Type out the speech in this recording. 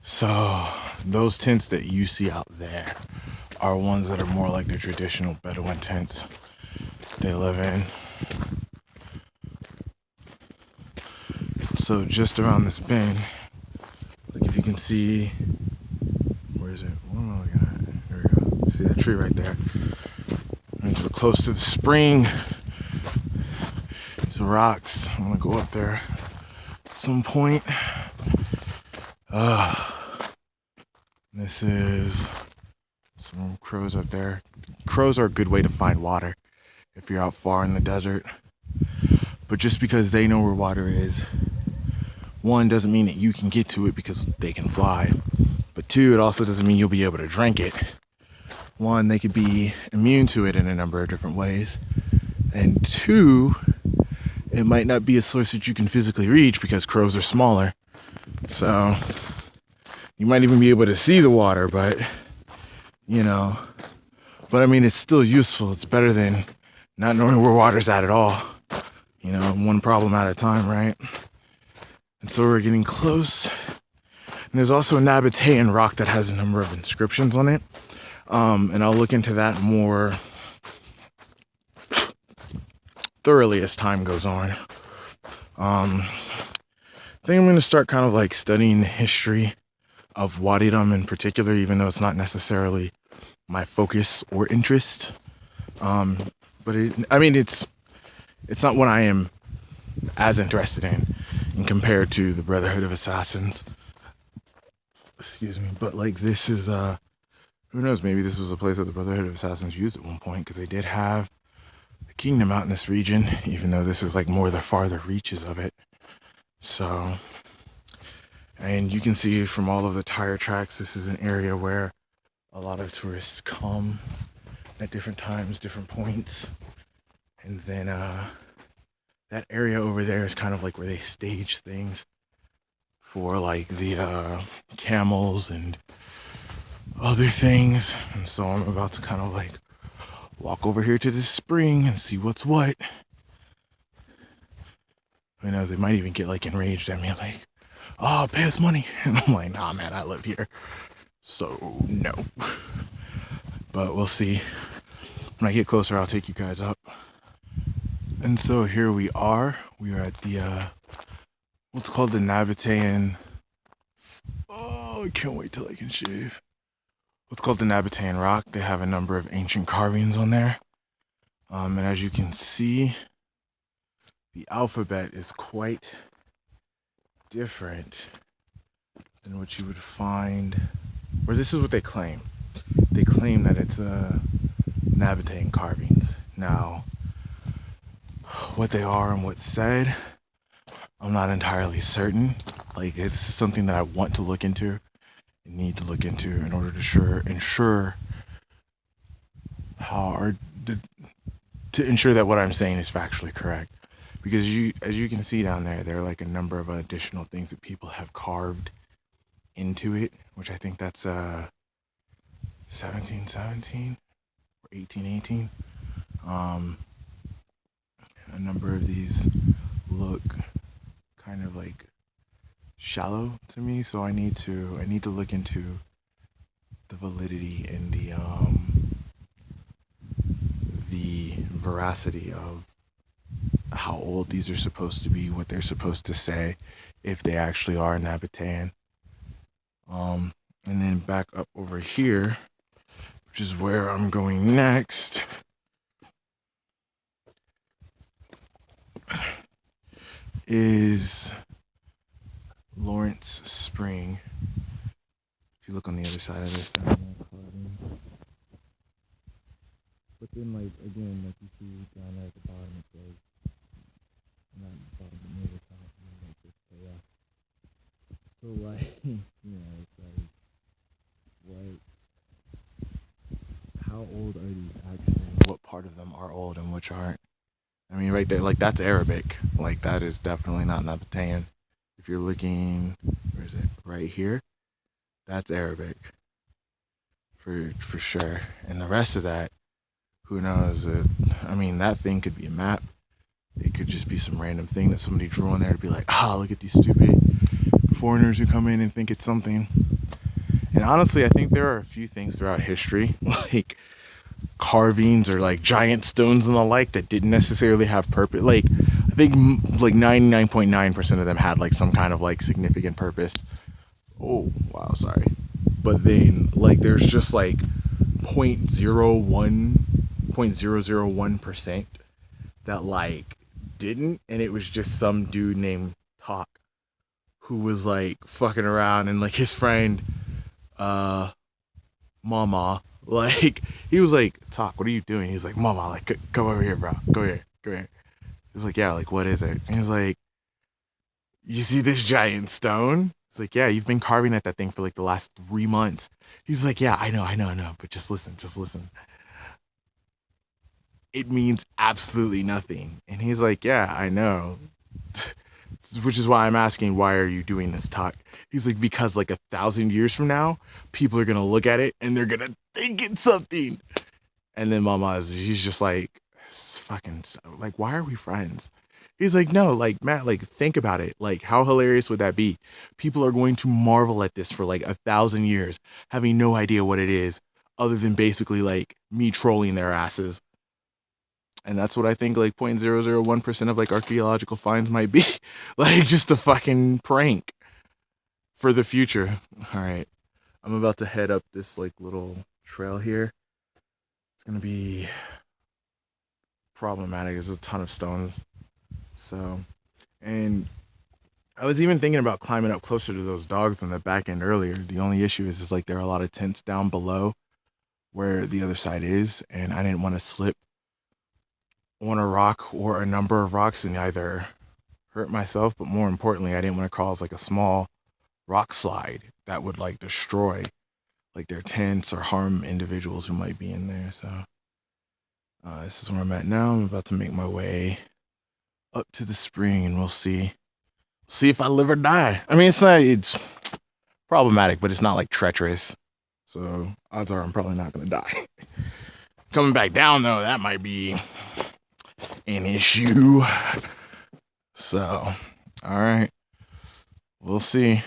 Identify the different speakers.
Speaker 1: So those tents that you see out there are ones that are more like the traditional Bedouin tents they live in. So just around this bend, like if you can see, where is it? What am I looking at? There we go. See that tree right there? And we're close to the spring. It's rocks. I'm gonna go up there at some point. This is some crows up there. Crows are a good way to find water if you're out far in the desert. But just because they know where water is, one, doesn't mean that you can get to it because they can fly. But two, it also doesn't mean you'll be able to drink it. One, they could be immune to it in a number of different ways. And two, it might not be a source that you can physically reach because crows are smaller. So you might even be able to see the water, but I mean, it's still useful. It's better than not knowing where water's at all. One problem at a time, right? And so we're getting close. And there's also a Nabatean rock that has a number of inscriptions on it. And I'll look into that more thoroughly as time goes on. I think I'm going to start kind of like studying the history of Wadidum in particular, even though it's not necessarily my focus or interest. But it's not what I am as interested in compared to the Brotherhood of Assassins. Excuse me. But like this is, who knows, maybe this was a place that the Brotherhood of Assassins used at one point, because they did have a kingdom out in this region, even though this is like more the farther reaches of it. So, and you can see from all of the tire tracks, this is an area where a lot of tourists come at different times, different points. And then that area over there is kind of like where they stage things for like the camels and other things. And so I'm about to kind of like walk over here to this spring and see what's what. Who knows, they might even get like enraged at me, like, oh, pay us money. And I'm like, nah, man, I live here. So, no. But we'll see. When I get closer, I'll take you guys up. And so here we are. We are at the, what's called the Nabatean. Oh, I can't wait till I can shave. What's called the Nabatean Rock. They have a number of ancient carvings on there. And as you can see, the alphabet is quite different than what you would find, or this is what they claim. They claim that it's Nabatean carvings. Now, what they are and what's said, I'm not entirely certain. Like, it's something that I want to look into and need to look into in order to ensure that what I'm saying is factually correct. Because as you can see down there, there are like a number of additional things that people have carved into it, which I think that's 1717 or 1818. A number of these look kind of like shallow to me, so I need to look into the validity and the veracity of how old these are supposed to be, what they're supposed to say, if they actually are Nabatean. And then back up over here, which is where I'm going next, is Lawrence Spring. If you look on the other side of this, but then like again, like you see down there at the bottom, it says, not at the bottom, but near the top, and it says chaos. So like, it's like, how old are these actually? What part of them are old and which aren't? I mean, right there, like that's Arabic. Like that is definitely not Nabatean. If you're looking, where is it? Right here, that's Arabic for sure. And the rest of that, who knows? That thing could be a map. It could just be some random thing that somebody drew on there to be like, look at these stupid foreigners who come in and think it's something. And honestly, I think there are a few things throughout history, like carvings or like giant stones and the like, that didn't necessarily have purpose. Like, I think like 99.9% of them had like some kind of like significant purpose. Oh, wow, sorry. But then like there's just like 0.01% that like didn't, and it was just some dude named Talk who was like fucking around, and like his friend Mama, like he was like, Talk, what are you doing? He's like, Mama, like come over here, bro, go here. He's like, yeah, like what is it? And he's like, you see this giant stone? It's like, yeah, you've been carving at that thing for like the last 3 months. He's like, yeah, I know, but just listen. It means absolutely nothing. And he's like, yeah, I know. Which is why I'm asking, why are you doing this, Talk? He's like, because like 1,000 years from now, people are gonna look at it and they're gonna think it's something. And then he's just like, fucking, like, why are we friends? He's like, no, like, Matt, like, think about it. Like, how hilarious would that be? People are going to marvel at this for like 1,000 years, having no idea what it is, other than basically like me trolling their asses. And that's what I think like 0.001% of like archaeological finds might be. Like, just a fucking prank for the future. All right, I'm about to head up this like little trail here. It's gonna be problematic. There's a ton of stones. So, and I was even thinking about climbing up closer to those dogs in the back end earlier. The only issue is like there are a lot of tents down below where the other side is, and I didn't want to slip on a rock or a number of rocks and either hurt myself, but more importantly, I didn't want to cause like a small rock slide that would like destroy like their tents or harm individuals who might be in there. So this is where I'm at now. I'm about to make my way up to the spring, and we'll see if I live or die. I mean, it's problematic, but it's not like treacherous, so odds are I'm probably not gonna die. Coming back down though, that might be an issue. So all right, we'll see.